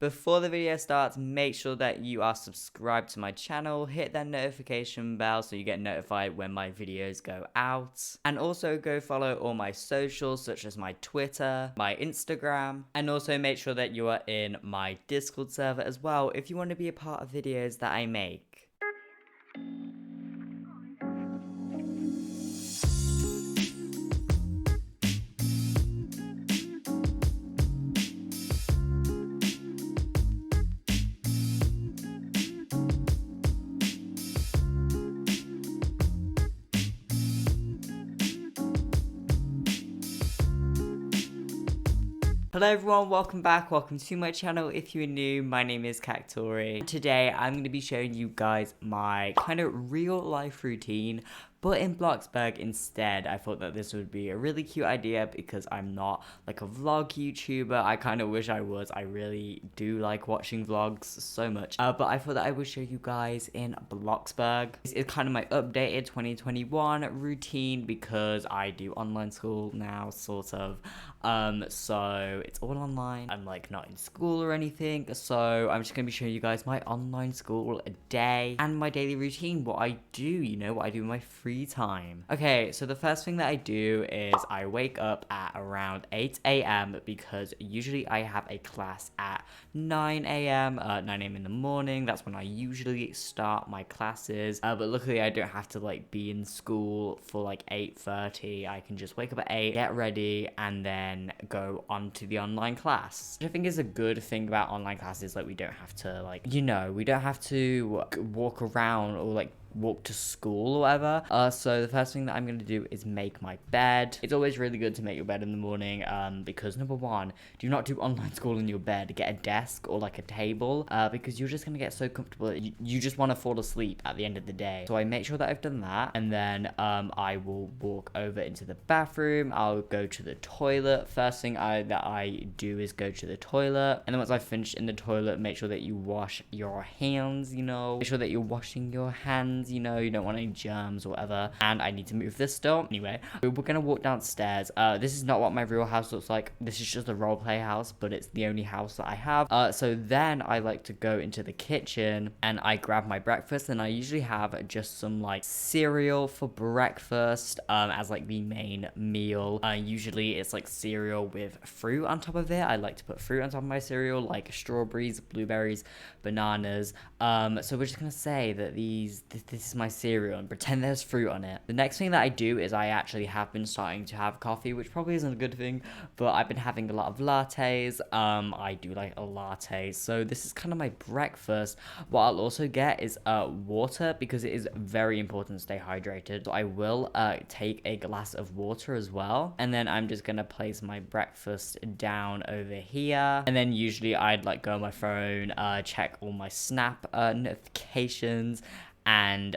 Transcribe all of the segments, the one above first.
Before the video starts, make sure that you are subscribed to my channel, hit that notification bell so you get notified when my videos go out, and also go follow all my socials such as my Twitter, my Instagram, and also make sure that you are in my Discord server as well if you want to be a part of videos that I make. Hello everyone, welcome back, welcome to my channel. If you're new, my name is Cactori. Today I'm going to be showing you guys my kind of real life routine, but in BLOXBURG instead. I thought that this would be a really cute idea because I'm not like a vlog YouTuber. I kind of wish I was. I really do like watching vlogs so much. But I thought that I would show you guys in BLOXBURG. This is kind of my updated 2021 routine because I do online school now, sort of. So it's all online. I'm like not in school or anything. So I'm just going to be showing you guys my online school day and my daily routine. What I do, you know, what I do in my free time. Okay, so the first thing that I do is I wake up at around 8 a.m. because usually I have a class at 9 a.m. 9 a.m. in the morning. That's when I usually start my classes. But luckily I don't have to like be in school for like 8:30. I can just wake up at 8, get ready, and then go on to the online class. Which I think is a good thing about online classes. Like we don't have to like, you know, we don't have to walk around or like walk to school or whatever. So the first thing that I'm gonna do is make my bed. It's always really good to make your bed in the morning because number one, do not do online school in your bed. Get a desk or like a table because you're just gonna get so comfortable that you just want to fall asleep at the end of the day. So I make sure that I've done that, and then I will walk over into the bathroom. I'll go to the toilet. First thing that I do is go to the toilet, and then once I've finished in the toilet, make sure that you wash your hands, you know, make sure that you're washing your hands. You know, you don't want any germs or whatever. And I need to move this still. Anyway, we're gonna walk downstairs. This is not what my real house looks like. This is just a roleplay house, but it's the only house that I have. So then I like to go into the kitchen and I grab my breakfast, and I usually have just some like cereal for breakfast as like the main meal. Usually it's like cereal with fruit on top of it. I like to put fruit on top of my cereal, like strawberries, blueberries, bananas. So we're just gonna say that this is my cereal and pretend there's fruit on it. The next thing that I do is I actually have been starting to have coffee, which probably isn't a good thing, but I've been having a lot of lattes. I do like a latte, so this is kind of my breakfast. What I'll also get is water because it is very important to stay hydrated. So I will take a glass of water as well, and then I'm just gonna place my breakfast down over here, and then usually I'd like go on my phone, check all my Snap notifications, and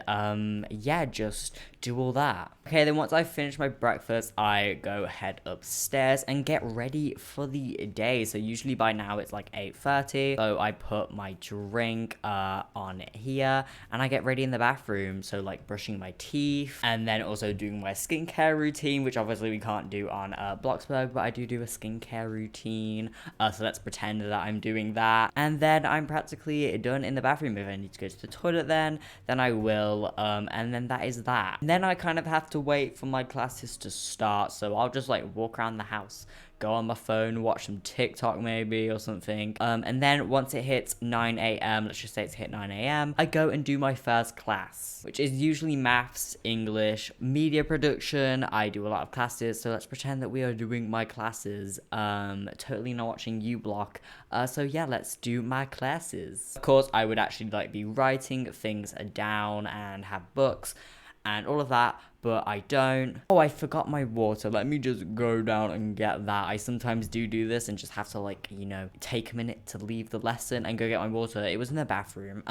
yeah, just do all that. Okay, then once I finish my breakfast, I go head upstairs and get ready for the day. So usually by now it's like 8:30, so I put my drink on here and I get ready in the bathroom, so like brushing my teeth and then also doing my skincare routine, which obviously we can't do on BLOXBURG, but I do a skincare routine, so let's pretend that I'm doing that, and then I'm practically done in the bathroom. If I need to go to the toilet then I will, and then that is that. And then I kind of have to wait for my classes to start, so I'll just like walk around the house, go on my phone, watch some TikTok maybe or something, and then once it hits 9 a.m, let's just say it's hit 9 a.m, I go and do my first class, which is usually maths, English, media production. I do a lot of classes, so let's pretend that we are doing my classes, totally not watching uBlock. So yeah, let's do my classes. Of course, I would actually like be writing things down and have books and all of that, but I don't. Oh, I forgot my water. Let me just go down and get that. I sometimes do this and just have to like, you know, take a minute to leave the lesson and go get my water. It was in the bathroom.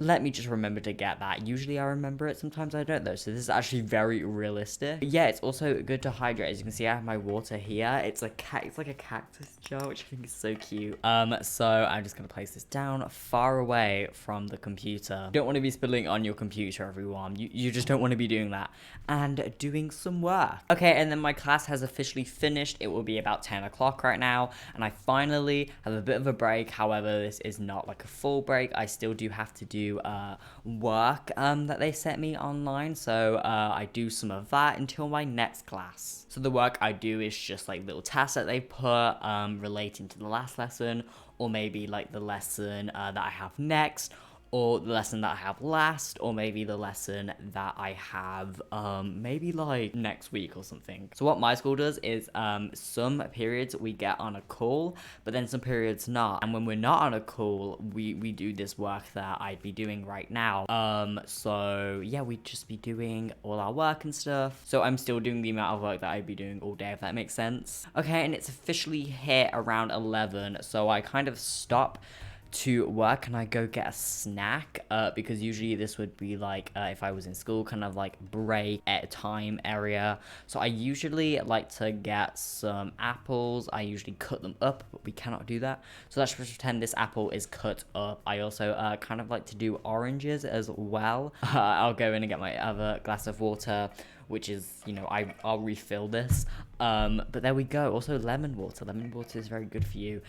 Let me just remember to get that. Usually I remember it, sometimes I don't though, so this is actually very realistic. But yeah, it's also good to hydrate. As you can see, I have my water here. It's like a cactus jar, which I think is so cute. So I'm just gonna place this down far away from the computer. You don't want to be spilling on your computer, everyone. You just don't want to be doing that. and doing some work. Okay, and then my class has officially finished. It will be about 10 o'clock right now, and I finally have a bit of a break. However, this is not like a full break. I still do have to do work that they sent me online, so I do some of that until my next class. So the work I do is just like little tasks that they put relating to the last lesson, or maybe like the lesson that I have next, or the lesson that I have last, or maybe the lesson that I have maybe like next week or something. So what my school does is some periods we get on a call, but then some periods not. And when we're not on a call, we do this work that I'd be doing right now. So yeah, we'd just be doing all our work and stuff. So I'm still doing the amount of work that I'd be doing all day, if that makes sense. Okay, and it's officially hit around 11, so I kind of stop to work and I go get a snack because usually this would be like if I was in school, kind of like break at time area. So I usually like to get some apples. I usually cut them up, but we cannot do that, so let's pretend this apple is cut up. I also kind of like to do oranges as well. I'll go in and get my other glass of water, which is, you know, I'll refill this. But there we go. Also lemon water. Lemon water is very good for you.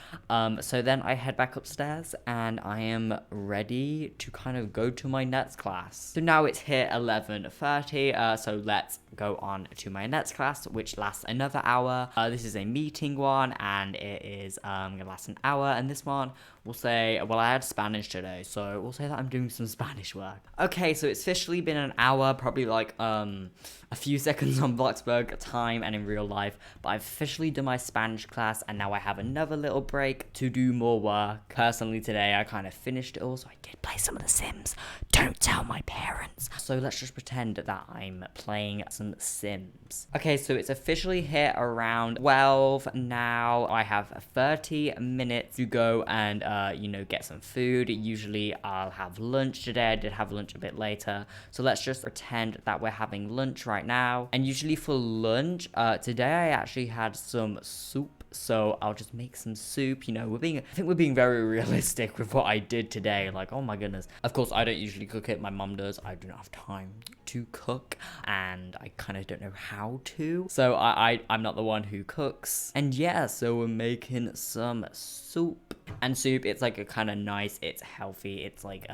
So then I head back upstairs and I am ready to kind of go to my next class. So now it's here 11:30. So let's go on to my next class, which lasts another hour. This is a meeting one and it is gonna last an hour. And this one we'll say, well, I had Spanish today, so we'll say that I'm doing some Spanish work. Okay, so it's officially been an hour, probably like a few seconds on BLOXBURG time and in real life, but I've officially done my Spanish class and now I have another little break to do more work. Personally today I kind of finished it all, so I did play some of the Sims. Don't tell my parents. So let's just pretend that I'm playing some Sims. Okay, so it's officially hit around 12 now. I have 30 minutes to go and you know, get some food. Usually I'll have lunch today. I did have lunch a bit later, so let's just pretend that we're having lunch right now. And usually for lunch today I actually had some soup, so I'll just make some soup. You know, I think we're being very realistic with what I did today. Like, oh my goodness, of course I don't usually cook it, my mom does. I do not have time to cook and I kind of don't know how to, so I'm not the one who cooks. And yeah, so we're making some soup. And soup, it's like a kind of nice, it's healthy, it's like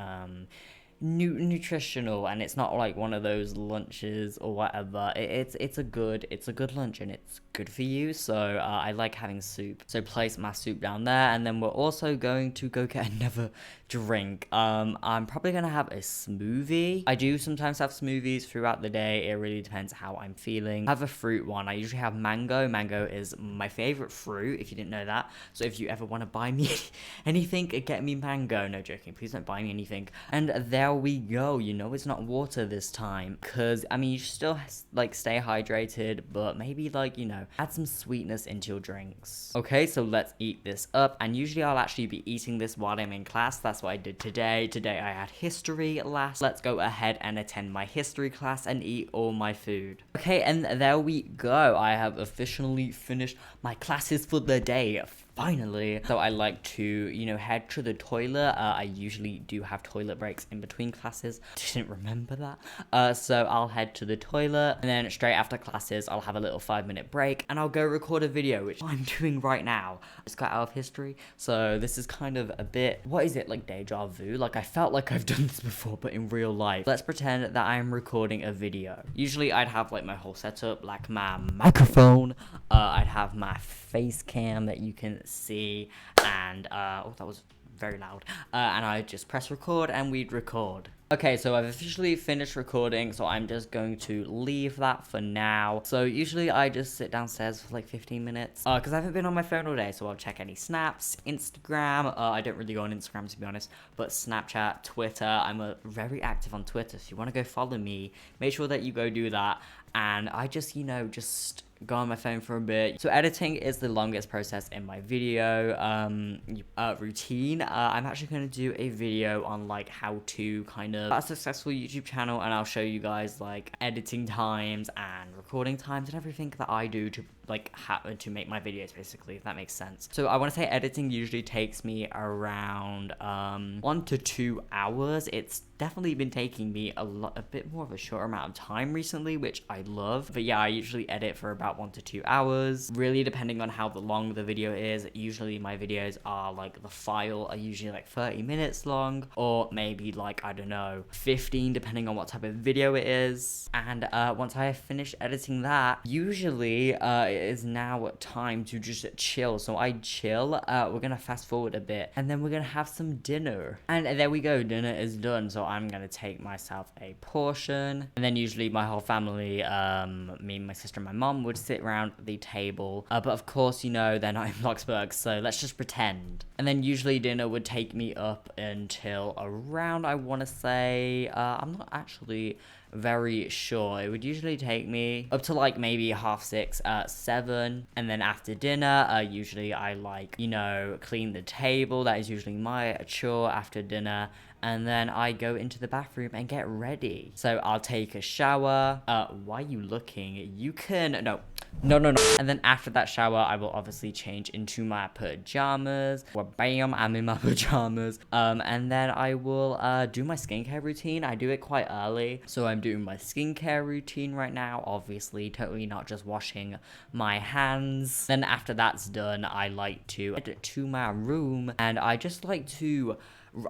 nutritional, and it's not like one of those lunches or whatever. It's a good lunch and it's good for you. So I like having soup. So place my soup down there, and then we're also going to go get another drink. I'm probably gonna have a smoothie. I do sometimes have smoothies throughout the day. It really depends how I'm feeling. I have a fruit one. I usually have mango. Mango is my favorite fruit, if you didn't know that. So if you ever want to buy me anything, get me mango. No, joking, please don't buy me anything. And there we go. You know, it's not water this time, because I mean, you should still like stay hydrated, but maybe like, you know, add some sweetness into your drinks. Okay, so let's eat this up. And usually I'll actually be eating this while I'm in class. That's what I did today. Today I had history last. Let's go ahead and attend my history class and eat all my food. Okay, and there we go. I have officially finished my classes for the day. Finally. So I like to, you know, head to the toilet. I usually do have toilet breaks in between classes. Didn't remember that. So I'll head to the toilet, and then straight after classes, I'll have a little 5-minute break, and I'll go record a video, which I'm doing right now. It's got out of history, so this is kind of a bit, what is it, like deja vu? Like I felt like I've done this before, but in real life. Let's pretend that I'm recording a video. Usually I'd have like my whole setup, like my microphone, I'd have my face cam that you can see, and oh, that was very loud, and I just press record and we'd record. Okay, so I've officially finished recording, so I'm just going to leave that for now. So usually I just sit downstairs for like 15 minutes, because I haven't been on my phone all day, so I'll check any snaps, Instagram. I don't really go on Instagram, to be honest, but Snapchat, Twitter. I'm very active on Twitter, so if you want to go follow me, make sure that you go do that. And I just, you know, just go on my phone for a bit. So editing is the longest process in my video routine. I'm actually going to do a video on like how to kind of start a successful YouTube channel, and I'll show you guys like editing times and recording times and everything that I do to like to make my videos, basically, if that makes sense. So I want to say editing usually takes me around 1 to 2 hours. It's definitely been taking me a bit more of a short amount of time recently, which I love. But yeah, I usually edit for about 1 to 2 hours, really depending on how long the video is. Usually my videos are like, the file are usually like 30 minutes long, or maybe like, I don't know, 15, depending on what type of video it is. And once I have finished editing that, usually it is now time to just chill. So I chill. We're gonna fast forward a bit, and then we're gonna have some dinner. And there we go, dinner is done. So I'm gonna take myself a portion, and then usually my whole family, me, my sister, and my mom would sit around the table. But of course, you know, they're not in BLOXBURG, so let's just pretend. And then usually dinner would take me up until around, I want to say, I'm not actually very sure. It would usually take me up to like maybe 6:30, 7, and then after dinner, usually I like, you know, clean the table. That is usually my chore after dinner. And then I go into the bathroom and get ready. So I'll take a shower. Why are you looking? You can, no. And then after that shower, I will obviously change into my pajamas. Well, bam, I'm in my pajamas. And then I will do my skincare routine. I do it quite early. So I'm doing my skincare routine right now. Obviously, totally not just washing my hands. Then after that's done, I like to head to my room, and I just like to,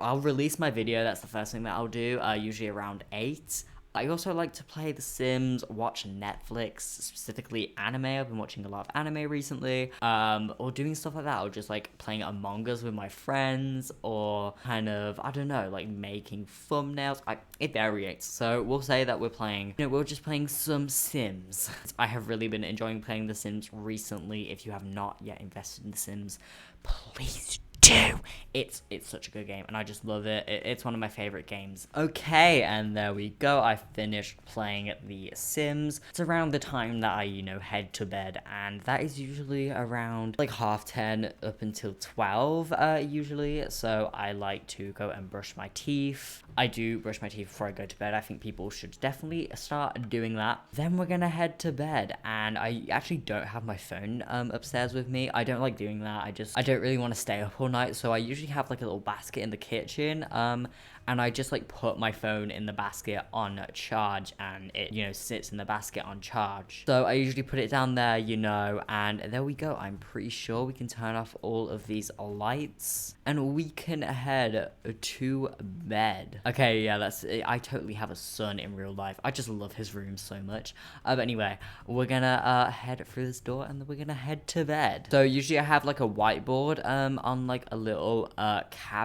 I'll release my video. That's the first thing that I'll do, usually around 8. I also like to play The Sims, watch Netflix, specifically anime. I've been watching a lot of anime recently, or doing stuff like that, or just like playing Among Us with my friends, or kind of, I don't know, like making thumbnails. It varies. So we'll say that we're playing, you know, we're just playing some Sims. I have really been enjoying playing The Sims recently. If you have not yet invested in The Sims, please do. It's such a good game, and I just love it. It's one of my favorite games. Okay, and there we go. I finished playing The Sims. It's around the time that I, you know, head to bed, and that is usually around like 10:30 up until 12, usually. So I like to go and brush my teeth. I do brush my teeth before I go to bed. I think people should definitely start doing that. Then we're gonna head to bed, and I actually don't have my phone upstairs with me. I don't like doing that. I don't really want to stay up all night, so I usually have like a little basket in the kitchen, and I just like put my phone in the basket on charge, and it, you know, sits in the basket on charge. So I usually put it down there, you know, and there we go. I'm pretty sure we can turn off all of these lights, and we can head to bed. Okay, yeah, that's it. I totally have a son in real life. I just love his room so much. But anyway, we're gonna head through this door, and then we're gonna head to bed. So usually I have like a whiteboard on like a little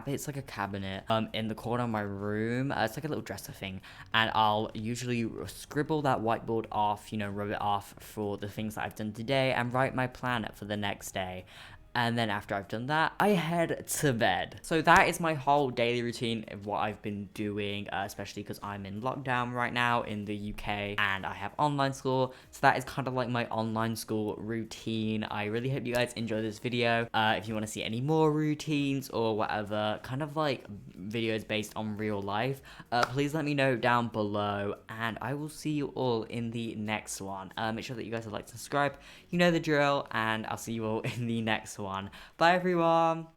it's like a cabinet in the corner of my room. It's like a little dresser thing, and I'll usually scribble that whiteboard off, you know, rub it off for the things that I've done today, and write my plan for the next day. And then after I've done that, I head to bed. So that is my whole daily routine of what I've been doing, especially because I'm in lockdown right now in the UK, and I have online school. So that is kind of like my online school routine. I really hope you guys enjoy this video. If you want to see any more routines or whatever, kind of like videos based on real life, please let me know down below, and I will see you all in the next one. Make sure that you guys are like, subscribe, you know the drill, and I'll see you all in the next one. Bye everyone.